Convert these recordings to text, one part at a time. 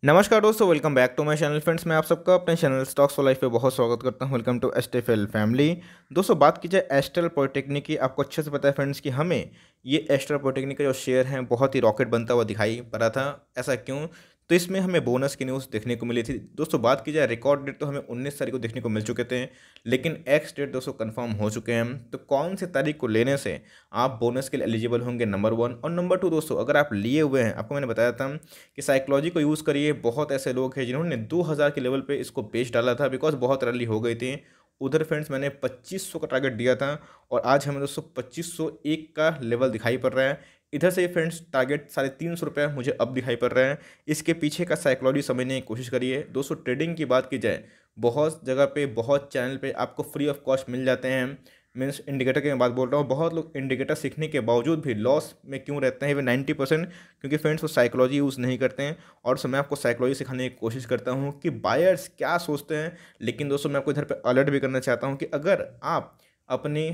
नमस्कार दोस्तों, welcome back to my channel. Friends, मैं आप सबका अपने चैनल स्टॉक्स फॉर लाइफ पे बहुत स्वागत करता हूं। वेलकम टू एस्टेफेल फैमिली। दोस्तों, बात की जाए एस्ट्रल पॉलिटेक्निक की, आपको अच्छे से पता है फ्रेंड्स कि हमें ये एस्ट्रल पॉलिटेक्निक का जो शेयर है बहुत ही रॉकेट बनता हुआ दिखाई पड़ा था। ऐसा क्यों? तो इसमें हमें बोनस की न्यूज़ देखने को मिली थी। दोस्तों, बात की जाए रिकॉर्ड डेट तो हमें 19 तारीख को देखने को मिल चुके थे, लेकिन एक्स डेट दोस्तों कंफर्म हो चुके हैं। तो कौन सी तारीख को लेने से आप बोनस के लिए एलिजिबल होंगे, नंबर वन। और नंबर टू दोस्तों, अगर आप लिए हुए हैं, आपको मैंने बताया था कि साइकोलॉजी को यूज़ करिए। बहुत ऐसे लोग हैं जिन्होंने 2000 के लेवल पे इसको बेच डाला था, बिकॉज बहुत रैली हो गई थी उधर। फ्रेंड्स, मैंने 2500 का टारगेट दिया था और आज हमें दोस्तों 2501 का लेवल दिखाई पड़ रहा है। इधर से फ्रेंड्स टारगेट 350 रुपये मुझे अब दिखाई पड़ रहा है। इसके पीछे का साइकोलॉजी समझने की कोशिश करिए। दोस्तों, ट्रेडिंग की बात की जाए, बहुत जगह पे, बहुत चैनल पे आपको फ्री ऑफ कॉस्ट मिल जाते हैं। मीन्स इंडिकेटर की मैं बात बोल रहा हूँ। बहुत लोग इंडिकेटर सीखने के बावजूद भी लॉस में क्यों रहते हैं, इवन 90%, क्योंकि फ्रेंड्स वो साइकोलॉजी यूज़ नहीं करते हैं। और मैं आपको साइकोलॉजी सिखाने की कोशिश करता हूँ कि बायर्स क्या सोचते हैं। लेकिन दोस्तों, मैं आपको इधर पे अलर्ट भी करना चाहता हूँ कि अगर आप अपनी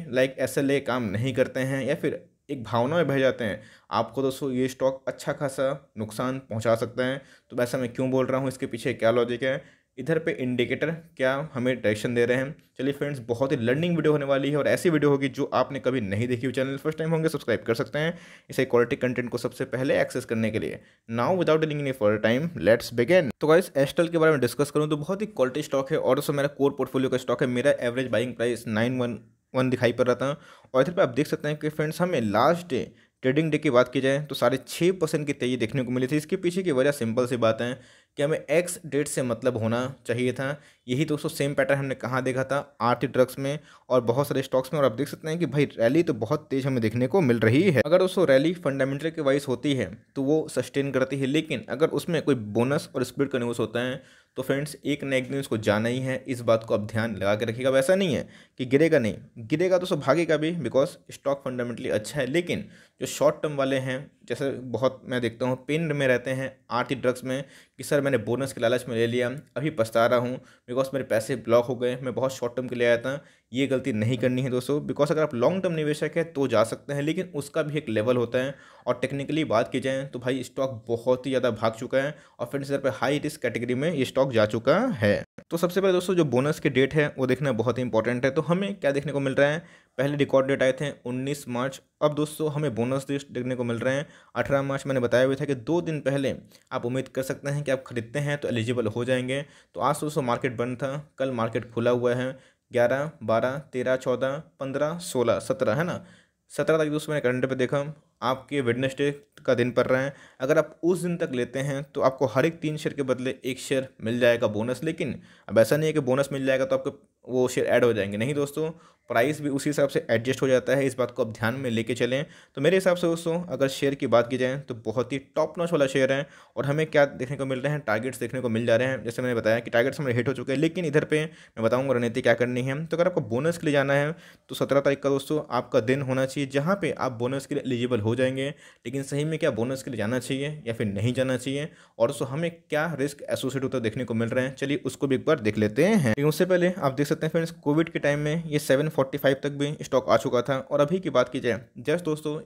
SLA काम नहीं करते हैं या फिर एक भावना में बह जाते हैं, आपको दोस्तों ये स्टॉक अच्छा खासा नुकसान पहुंचा सकता है। तो वैसा मैं क्यों बोल रहा हूँ, इसके पीछे क्या लॉजिक है, इधर पे इंडिकेटर क्या हमें डायरेक्शन दे रहे हैं। चलिए फ्रेंड्स, बहुत ही लर्निंग वीडियो होने वाली है और ऐसी वीडियो होगी जो आपने कभी नहीं देखी हो। चैनल फर्स्ट टाइम होंगे, सब्सक्राइब कर सकते हैं इसे क्वालिटी कंटेंट को सबसे पहले एक्सेस करने के लिए। Now without dealing any for time, let's begin. तो गाइस, एस्ट्रल के बारे में डिस्कस करूं तो बहुत ही क्वालिटी स्टॉक है और मेरा कोर पोर्टफोलियो का स्टॉक है। मेरा एवरेज बाइंग प्राइस 911 दिखाई पड़ रहा था। और इधर पे आप देख सकते हैं कि फ्रेंड्स, हमें लास्ट डे ट्रेडिंग डे की बात की जाए तो 6.5% की तेजी देखने को मिली थी। इसके पीछे की वजह सिंपल सी बात है कि हमें एक्स डेट से मतलब होना चाहिए था। यही दोस्तों सेम पैटर्न हमने कहाँ देखा था, आरती ड्रग्स में और बहुत सारे स्टॉक्स में। और आप देख सकते हैं कि भाई रैली तो बहुत तेज हमें देखने को मिल रही है। अगर दोस्तों रैली फंडामेंटल के वाइज होती है तो वो सस्टेन करती है, लेकिन अगर उसमें कोई बोनस और स्प्लिट का न्यूज़ होता है तो फ्रेंड्स एक ना एक दिन उसको जाना ही है। इस बात को आप ध्यान लगा के रखिएगा। वैसा नहीं है कि गिरेगा नहीं, गिरेगा तो सब भागेगा भी, बिकॉज स्टॉक फंडामेंटली अच्छा है। लेकिन जो शॉर्ट टर्म वाले हैं, जैसे बहुत मैं देखता हूँ पेन में रहते हैं आरती ड्रग्स में, कि सर मैंने बोनस के लालच में ले लिया, अभी पछता रहा हूँ बिकॉज मेरे पैसे ब्लॉक हो गए, मैं बहुत शॉर्ट टर्म के लिए आया था। ये गलती नहीं करनी है दोस्तों, बिकॉज अगर आप लॉन्ग टर्म निवेशक है तो जा सकते हैं, लेकिन उसका भी एक लेवल होता है। और टेक्निकली बात की जाए तो भाई स्टॉक बहुत ही ज़्यादा भाग चुका है और फ्रेंड्स इधर पर हाई रिस्क कैटेगरी में ये स्टॉक जा चुका है। तो सबसे पहले दोस्तों, जो बोनस की डेट है वो देखना बहुत ही इंपॉर्टेंट है। तो हमें क्या देखने को मिल रहा है, पहले रिकॉर्ड डेट आए थे 19 मार्च। अब दोस्तों हमें बोनस लिस्ट देखने को मिल रहे हैं 18 मार्च। मैंने बताया हुआ था कि 2 दिन पहले आप उम्मीद कर सकते हैं कि आप खरीदते हैं तो एलिजिबल हो जाएंगे। तो आज दोस्तों मार्केट बंद था, कल मार्केट खुला हुआ है। 11, 12, 13, 14, 15, 16, 17 है ना। 17 तारीख दोस्तों मैंने कैलेंडर पे देखा, आपके वेडनेसडे का दिन पड़ रहा है। अगर आप उस दिन तक लेते हैं तो आपको हर एक 3 शेयर के बदले 1 शेयर मिल जाएगा बोनस। लेकिन अब ऐसा नहीं है कि बोनस मिल जाएगा तो आपको वो शेयर ऐड हो जाएंगे, नहीं दोस्तों, प्राइस भी उसी हिसाब से एडजस्ट हो जाता है। इस बात को आप ध्यान में लेके चलें। तो मेरे हिसाब से दोस्तों अगर शेयर की बात की जाए तो बहुत ही टॉप नॉच वाला शेयर है। और हमें क्या देखने को मिल रहे हैं, टारगेट्स देखने को मिल जा रहे हैं। जैसे मैंने बताया कि टारगेट्स हमारे हिट हो चुके हैं, लेकिन इधर पे मैं बताऊंगा रणनीति क्या करनी है। तो अगर आपको बोनस के लिए जाना है तो 17 तारीख का दोस्तों आपका दिन होना चाहिए जहाँ पे आप बोनस के लिए एलिजिबल हो जाएंगे। लेकिन सही में क्या बोनस के लिए जाना चाहिए या फिर नहीं जाना चाहिए, और दोस्तों हमें क्या रिस्क एसोसिएट होता देखने को मिल रहे हैं, चलिए उसको भी एक बार देख लेते हैं। लेकिन उससे पहले आप देख सकते हैं फ्रेंड्स, कोविड के टाइम में ये 745 तक भी स्टॉक आ चुका था। और अभी की बात की जाए, जस्ट दोस्तों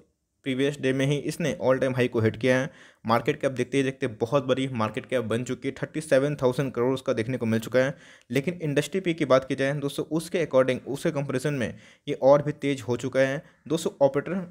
प्रीवियस डे में ही इसने ऑल टाइम हाई को हिट किया है। मार्केट कैप देखते ही देखते बहुत बड़ी मार्केट कैप बन चुकी है, 37,000 करोड़ का देखने को मिल चुका है। लेकिन इंडस्ट्री पी की बात की जाए दोस्तों, उसके अकॉर्डिंग, उसके कंपैरिजन में ये और भी तेज हो चुका है। दोस्तों ऑपरेटर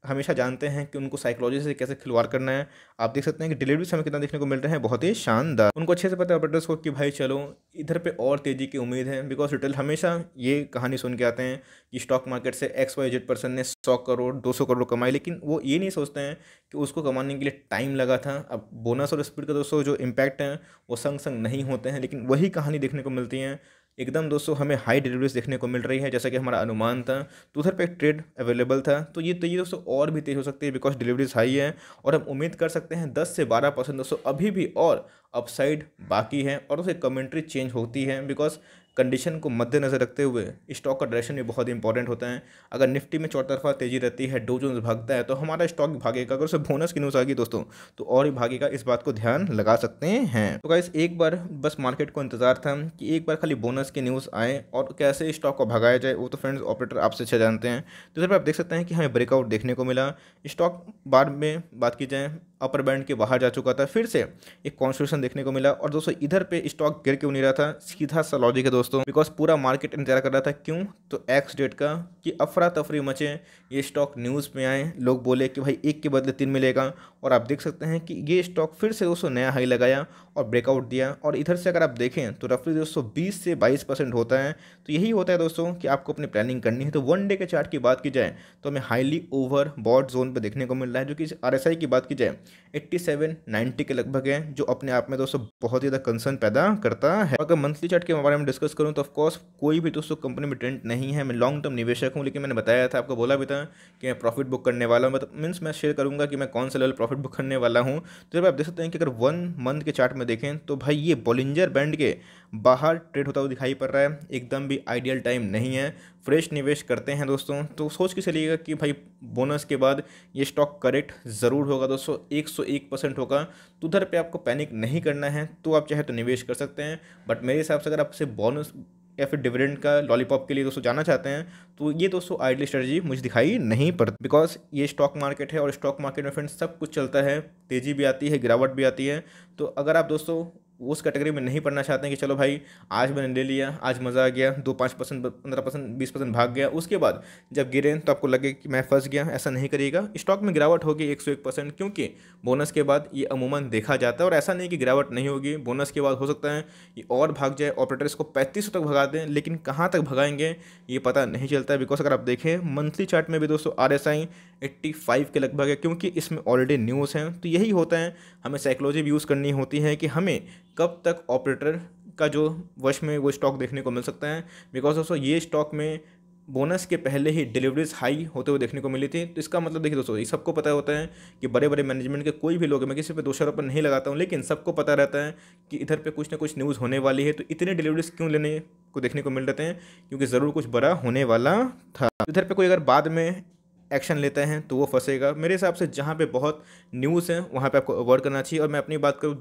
हमेशा जानते हैं कि उनको साइकोलॉजी से कैसे खिलवाड़ करना है। आप देख सकते हैं कि डिलीवरी समय कितना देखने को मिल रहे हैं, बहुत ही शानदार। उनको अच्छे से पता है ऑपरेटर्स को कि भाई चलो इधर पे और तेज़ी की उम्मीद है, बिकॉज रिटेल हमेशा ये कहानी सुन के आते हैं कि स्टॉक मार्केट से XYZ पर्सन ने 100 करोड़ 200 करोड़ कमाई, लेकिन वो ये नहीं सोचते हैं कि उसको कमाने के लिए टाइम लगा था। अब बोनस और स्पीड का दोस्तों जो इम्पैक्ट है वो संग संग नहीं होते हैं, लेकिन वही कहानी देखने को मिलती है। एकदम दोस्तों हमें हाई डिलीवरीज देखने को मिल रही है, जैसा कि हमारा अनुमान था। तो उधर पे एक ट्रेड अवेलेबल था, तो ये तेजी दोस्तों और भी तेज हो सकती है बिकॉज डिलीवरीज हाई है। और हम उम्मीद कर सकते हैं 10 से 12% दोस्तों अभी भी और अपसाइड बाकी है। और उसे कमेंट्री चेंज होती है, बिकॉज कंडीशन को मद्देनजर रखते हुए स्टॉक का डायरेक्शन भी बहुत इंपॉर्टेंट होता है। अगर निफ्टी में चौतरफा तेजी रहती है, डो जोन्स भागता है, तो हमारा स्टॉक भी भागेगा। अगर उसे बोनस की न्यूज़ आ गई दोस्तों तो और ही भागेगा, इस बात को ध्यान लगा सकते हैं। तो गाइस एक बार बस मार्केट को इंतजार था कि एक बार खाली बोनस की न्यूज़ आए और कैसे स्टॉक को भगाया जाए, वो तो फ्रेंड्स ऑपरेटर आपसे अच्छा जानते हैं। तो इधर पर आप देख सकते हैं कि हमें ब्रेकआउट देखने को मिला। स्टॉक बाद में बात की जाए अपर बैंड के बाहर जा चुका था, फिर से एक कॉन्स्टिट्यूशन देखने को मिला। और दोस्तों इधर पे स्टॉक गिर क्यों नहीं रहा था, सीधा सा लॉजिक है दोस्तों, बिकॉज पूरा मार्केट इंतजार कर रहा था। क्यों? तो एक्स डेट का कि अफरा तफरी मचे, ये स्टॉक न्यूज़ में आए, लोग बोले कि भाई एक के बदले 3 मिलेगा। और आप देख सकते हैं कि ये स्टॉक फिर से दोस्तों नया हाई लगाया और ब्रेकआउट दिया। और इधर से अगर आप देखें तो रफली दोस्तों 20 से 22% होता है। तो यही होता है दोस्तों कि आपको अपनी प्लानिंग करनी है। तो वन डे के चार्ट की बात की जाए तो हमें हाईली ओवर बॉट जोन पे देखने को मिल रहा है, जो कि आरएसआई की बात की जाए 87-90 के लगभग है, जो अपने आप में दोस्तों बहुत ही ज़्यादा कंसर्न पैदा करता है। अगर मंथली चार्ट के बारे में डिस्कस करूँ तो ऑफकोर्स कोई भी दोस्तों कंपनी में ट्रेंड नहीं है, मैं लॉन्ग टर्म निवेशक हूँ। लेकिन मैंने बताया था, आपको बोला भी था कि मैं प्रॉफिट बुक करने वाला हूँ, मतलब मीन्स मैं शेयर करूँगा कि मैं कौन सा लेवल प्रॉफिट बुक करने वाला हूँ। तो जब आप देख सकते हैं कि अगर 1 मंथ के चार्ट में देखें तो भाई ये बॉलिंजर बैंड के बाहर ट्रेड होता हुआ दिखाई पड़ रहा है। एकदम भी आइडियल टाइम नहीं है, फ्रेश निवेश करते हैं दोस्तों तो सोच के चलिएगा कि भाई बोनस के बाद ये स्टॉक करेक्ट ज़रूर होगा दोस्तों, 101% होगा। तो उधर पे आपको पैनिक नहीं करना है, तो आप चाहे तो निवेश कर सकते हैं। बट मेरे हिसाब से अगर आपसे बोनस या फिर डिविडेंड का लॉलीपॉप के लिए दोस्तों जाना चाहते हैं तो ये दोस्तों आइडियल स्ट्रेटजी मुझे दिखाई नहीं पड़ती, बिकॉज ये स्टॉक मार्केट है और स्टॉक मार्केट में फ्रेंड्स सब कुछ चलता है, तेज़ी भी आती है, गिरावट भी आती है। तो अगर आप दोस्तों उस कैटेगरी में नहीं पढ़ना चाहते हैं कि चलो भाई आज मैंने ले लिया, आज मज़ा आ गया, 2-5%, 15%, 20% भाग गया, उसके बाद जब गिरे तो आपको लगे कि मैं फंस गया, ऐसा नहीं करिएगा। स्टॉक में गिरावट होगी 101%, क्योंकि बोनस के बाद ये अमूमन देखा जाता है। और ऐसा नहीं कि गिरावट नहीं होगी, बोनस के बाद हो सकता है ये और भाग जाए, ऑपरेटर्स को 3500 तक भगा दें, लेकिन कहाँ तक भगाएंगे ये पता नहीं चलता है। बिकॉज अगर आप देखें मंथली चार्ट में भी दोस्तों RSI 85 के लगभग है, क्योंकि इसमें ऑलरेडी न्यूज़ है। तो यही होता है, हमें साइकोलॉजी भी यूज़ करनी होती है कि हमें कब तक ऑपरेटर का जो वश में वो स्टॉक देखने को मिल सकता है। बिकॉज दोस्तों ये स्टॉक में बोनस के पहले ही डिलीवरीज हाई होते हुए देखने को मिली थी। तो इसका मतलब देखिए दोस्तों, ये सबको पता होता है कि बड़े बड़े मैनेजमेंट के कोई भी लोग, मैं किसी पे दोषारोपण नहीं लगाता हूँ, लेकिन सबको पता रहता है कि इधर पे कुछ ना कुछ न्यूज़ होने वाली है। तो इतने डिलीवरीज क्यों लेने को देखने को मिल रहे हैं? क्योंकि ज़रूर कुछ बड़ा होने वाला था। इधर पे कोई अगर बाद में एक्शन लेते हैं तो वो फंसेगा। मेरे हिसाब से जहाँ पे बहुत न्यूज़ है वहाँ पे आपको अवॉइड करना चाहिए। और मैं अपनी बात करूँ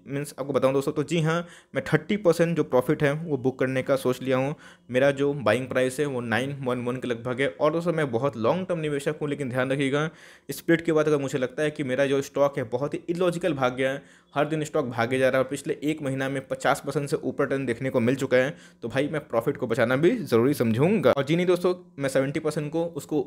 मीन्स आपको बताऊँ दोस्तों, तो जी हाँ, मैं 30% जो प्रॉफिट है वो बुक करने का सोच लिया हूँ। मेरा जो बाइंग प्राइस है वो 911 के लगभग है। और दोस्तों मैं बहुत लॉन्ग टर्म निवेशक हूँ, लेकिन ध्यान रखिएगा स्प्लिट के बाद अगर मुझे लगता है कि मेरा जो स्टॉक है बहुत ही इलॉजिकल भाग गया है, हर दिन स्टॉक भागे जा रहा है और पिछले 1 महीना में 50% से ऊपर टर्न देखने को मिल चुका है, तो भाई मैं प्रॉफिट को बचाना भी ज़रूरी समझूंगा। और जी नहीं दोस्तों, मैं 70% को उसको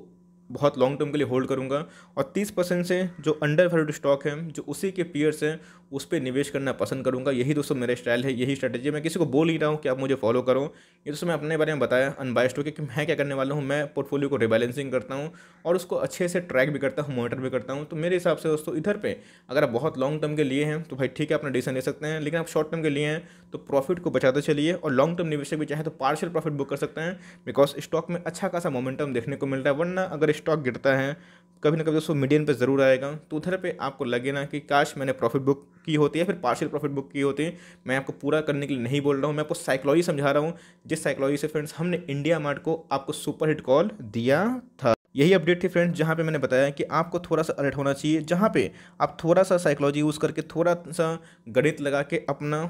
बहुत लॉन्ग टर्म के लिए होल्ड करूंगा। और 30% से जो अंडर वैल्यूड स्टॉक है, जो उसी के पीयर्स हैं, उस पर निवेश करना पसंद करूंगा। यही दोस्तों मेरा स्टाइल है, यही स्ट्रैटेजी है। मैं किसी को बोल नहीं रहा हूँ कि आप मुझे फॉलो करो, ये दोस्तों मैं अपने बारे में बताया अनबायस्ड होकर कि मैं क्या करने वाला हूँ। मैं पोर्टफोलियो को रिबैलेंसिंग करता हूँ और उसको अच्छे से ट्रैक भी करता हूँ, मॉनिटर भी करता हूँ। तो मेरे हिसाब से दोस्तों इधर पे अगर आप बहुत लॉन्ग टर्म के लिए हैं तो भाई ठीक है, अपना डिसीजन ले सकते हैं। लेकिन आप शॉर्ट टर्म के लिए हैं तो प्रॉफिट को बचाते चलिए। और लॉन्ग टर्म निवेशक भी चाहे तो पार्शियल प्रॉफिट बुक कर सकते हैं, बिकॉज स्टॉक में अच्छा खासा मोमेंटम देखने को मिल रहा है। वरना अगर स्टॉक गिरता है कभी ना कभी दोस्तों मीडियन पे ज़रूर आएगा, तो उधर पे आपको लगे ना कि काश मैंने प्रॉफिट बुक की होती है, फिर पार्शियल प्रॉफिट बुक की होती है। मैं आपको पूरा करने के लिए नहीं बोल रहा हूँ, मैं आपको साइकोलॉजी समझा रहा हूँ, जिस साइकोलॉजी से फ्रेंड्स हमने इंडिया मार्ट को आपको सुपर हिट कॉल दिया था। यही अपडेट थी फ्रेंड्स, जहाँ पे मैंने बताया कि आपको थोड़ा सा अलर्ट होना चाहिए, जहाँ पे आप थोड़ा सा साइकोलॉजी यूज़ करके, थोड़ा सा गणित लगा के अपना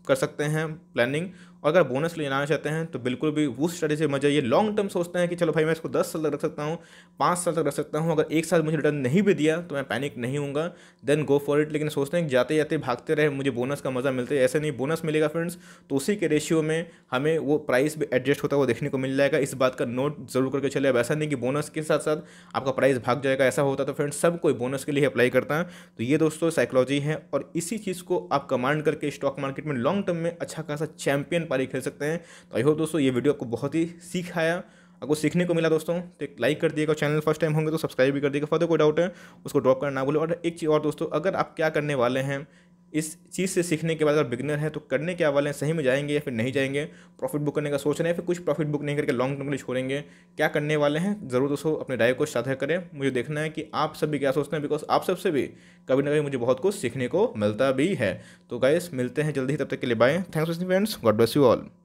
कर सकते हैं प्लानिंग। और अगर बोनस लेना चाहते हैं तो बिल्कुल भी उस स्ट्रेटजी से मत जाइए। लॉन्ग टर्म सोचते हैं कि चलो भाई मैं इसको 10 साल तक रख सकता हूँ, 5 साल तक रख सकता हूँ, अगर 1 साल मुझे रिटर्न नहीं भी दिया तो मैं पैनिक नहीं हूँगा, देन गो फॉर इट। लेकिन सोचते हैं कि जाते जाते भागते रहे, मुझे बोनस का मज़ा मिलता है, ऐसे नहीं। बोनस मिलेगा फ्रेंड्स तो उसी के रेशियो में हमें वो प्राइस भी एडजस्ट होता हुआ देखने को मिल जाएगा। इस बात का नोट जरूर करके चले। अब ऐसा नहीं कि बोनस के साथ साथ आपका प्राइस भाग जाएगा, ऐसा होता तो फ्रेंड्स सब कोई बोनस के लिए अप्लाई करता है। तो ये दोस्तों साइकोलॉजी है, और इसी चीज़ को आप कमांड करके स्टॉक मार्केट में लॉन्ग टर्म में अच्छा खासा चैंपियन पारी खेल सकते हैं। तो आई होप दोस्तों ये वीडियो आपको बहुत ही सीख आया, आपको सीखने को मिला दोस्तों। तो एक लाइक कर दिएगा, चैनल फर्स्ट टाइम होंगे तो सब्सक्राइब भी कर दिएगा। फर्दर कोई डाउट है उसको ड्रॉप करना ना भूलें। और एक चीज़ और दोस्तों, अगर आप क्या करने वाले हैं इस चीज़ से सीखने के बाद, अगर बिगिनर है तो करने क्या वाले हैं, सही में जाएंगे या फिर नहीं जाएंगे, प्रॉफिट बुक करने का सोच रहे हैं, फिर कुछ प्रॉफिट बुक नहीं करके लॉन्ग टर्म के लिए छोड़ेंगे, क्या करने वाले हैं, ज़रूर दोस्तों अपने राय को साझा करें। मुझे देखना है कि आप सब भी क्या सोचते हैं, बिकॉज आप सबसे भी कभी ना कभी मुझे बहुत कुछ सीखने को मिलता भी है। तो गाइस मिलते हैं जल्दी ही, तब तक के लिए bye. Thanks for watching friends, God bless you all.